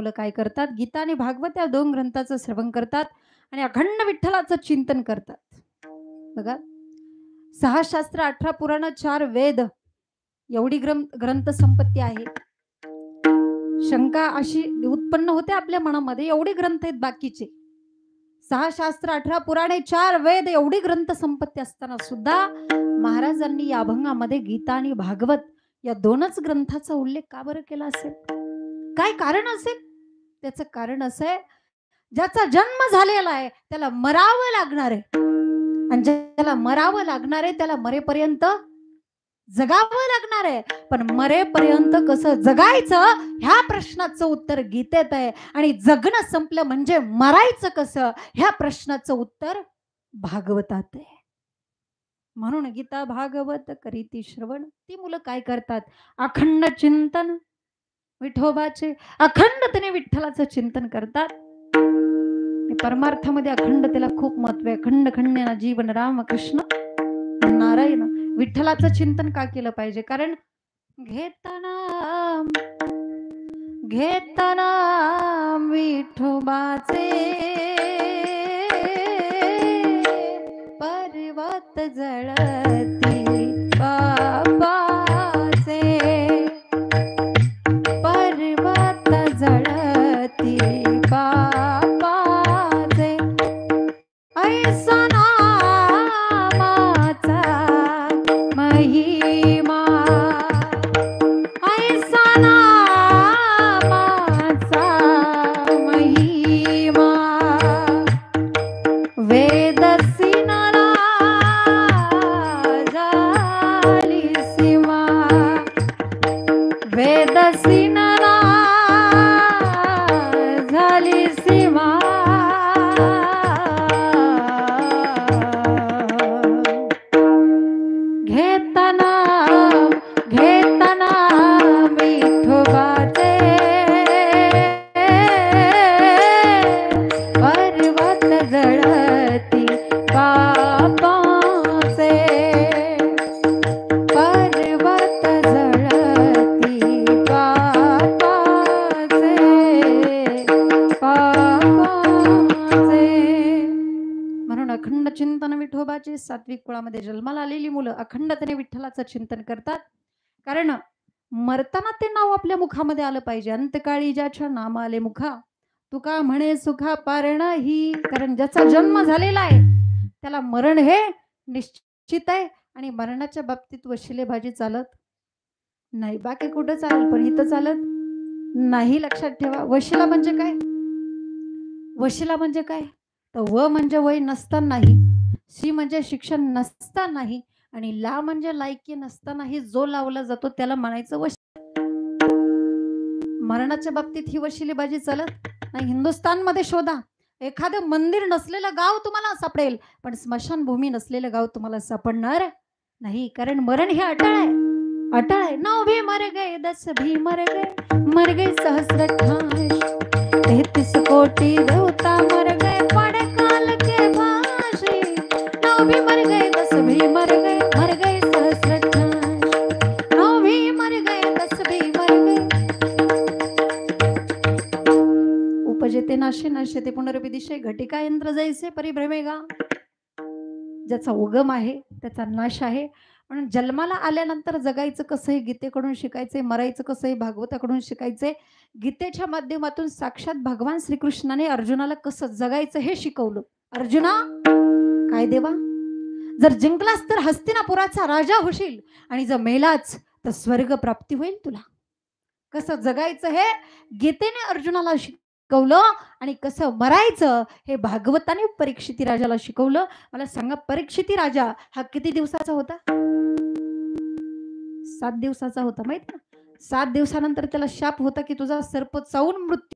मुलं काय करतात, गीता आणि भागवत या 2 ग्रंथाचं श्रवण करतात आणि अखंड विठ्ठलाचं चिंतन करतात. बघा, 6 शास्त्र, 18 पुराण, 4 वेद एवढी ग्रंथ संपत्ती आहे. शंका अशी उत्पन्न होते आपल्या मनामध्ये, एवढे ग्रंथ आहेत बाकीचे. 6 शास्त्र, 18 पुराणे, 4 वेद एवढी ग्रंथ संपत्ती असताना सुद्धा महाराजांनी या अभंगामध्ये गीता आणि भागवत या 2च ग्रंथाचा उल्लेख का बरं केला असेल? काय कारण असेल? त्याचं कारण असं आहे, ज्याचा जन्म झालेला आहे त्याला मरावं लागणार आहे आणि ज्याला मरावं लागणार आहे त्याला मरेपर्यंत जगावं लागणार आहे. पण मरेपर्यंत कसं जगायचं ह्या प्रश्नाचं उत्तर गीतेत आहे आणि जगणं संपलं म्हणजे मरायचं कसं ह्या प्रश्नाचं उत्तर भागवतात आहे. म्हणून गीता भागवत करीती श्रवण. ती मुलं काय करतात? अखंड चिंतन विठोबाचे, अखंडतेने विठ्ठलाचं चिंतन करतात. परमार्थामध्ये अखंडतेला खूप महत्व आहे. अखंड खंडेना जीवन राम कृष्ण नारायण. विठ्ठलाचं चिंतन का केलं पाहिजे? कारण घेताना घेताना विठोबाचे पर्वत जळती बाबाचे, पर्वत जळती बाबाचे, ऐसा नामाचा महिमा, ऐसा नामाचा महिमा, वेदसी नरा झाली सीमा, वेदसी नरा झाली सीमा. घेताना घेताना विठोबाचे पर्वत जळती बाबाचे, पर्वत जळती बाबाचे, बाबाचे. म्हणून अखंड चिंतन विठोबाचे. सात्विक कुळामध्ये जन्माला आलेली मुलं अखंडतेने विठ्ठलाचं चिंतन करतात. कारण मरताना ते नाव आपल्या मुखामध्ये आलं पाहिजे. अंतकाळी ज्याच्या नाम आले मुखा, तुका म्हणे सुखा पारण ही. कारण ज्याचा जन्म झालेला आहे त्याला मरण हे निश्चित आहे. आणि मरणाच्या बाबतीत वशिले भाजी चालत नाही. बाकी कुठं चालेल पण इथं चालत नाही. लक्षात ठेवा. वशिला म्हणजे काय? वशिला म्हणजे काय? तर व म्हणजे वय नसतानाही, शी म्हणजे शिक्षण नसतानाही, आणि ला म्हणजे लायकी नसतानाही जो लावला जातो त्याला म्हणायचं वशिला. मरणाच्या बाबतीत ही वशिलेबाजी चालत नाही. हिंदुस्थानमध्ये शोधा, एखादं मंदिर नसलेलं गाव तुम्हाला सापडेल, पण स्मशानभूमी नसलेलं गाव तुम्हाला सापडणार नाही. कारण मरण हे अटळ आहे, अटळ आहे. 9 भी मर गए, 10 भी मर गए सहस्र ठाश, 33 कोटी देवता मर गए पड़े काल के भाषी. 9 भी मर गए, 10 भी मर गए सहस्र ठाश, 9 भी मर गए, 10 भी मर गए. उपजेते नाशे नाशते पुनर्विदिशे, घटिका यंत्र जैसे परिभ्रमेगा. ज्याचा उगम आहे त्याचा नाश आहे. म्हणून जन्माला आल्यानंतर जगायचं कसं हे गीतेकडून शिकायचंय, मरायचं कसं हे भागवताकडून शिकायचंय. गीतेच्या माध्यमातून साक्षात भगवान श्रीकृष्णाने अर्जुनाला कसं जगायचं हे शिकवलं. अर्जुना, काय देवा, जर जिंकलास तर हस्तिनापुराचा राजा होशील आणि जर मेलाच तर स्वर्ग प्राप्ती होईल तुला. कसं जगायचं हे गीतेने अर्जुनाला शिकवलं आणि कसं मरायचं हे भागवताने परीक्षिती राजाला शिकवलं. मला सांगा, परीक्षिती राजा हा किती दिवसाचा होता? 7 दिवसाचा होता. माहित ना? 7 दिवसानंतर त्याला शाप होता की तुझा सर्प चावून मृत्यू